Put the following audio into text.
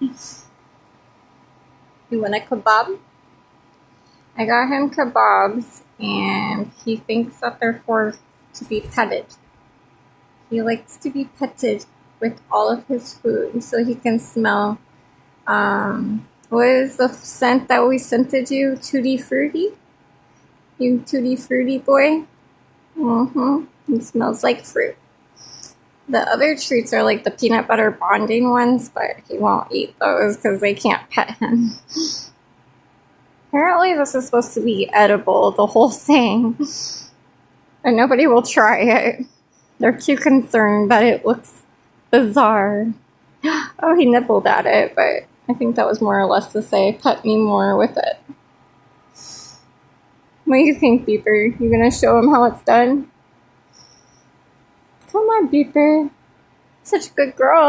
You want a kebab? I got him kebabs, and he thinks that they're for to be petted. He likes to be petted with all of his food so he can smell. What is the scent that we scented you? Tutti Frutti? You Tutti Frutti boy? He smells like fruit. The other treats are like the peanut butter bonding ones, but he won't eat those because they can't pet him. Apparently this is supposed to be edible, the whole thing. And nobody will try it. They're too concerned that it looks bizarre. Oh, he nibbled at it, but I think that was more or less to say, pet me more with it. What do you think, Beeper? You gonna show him how it's done? Come on, Beeper. Such a good girl.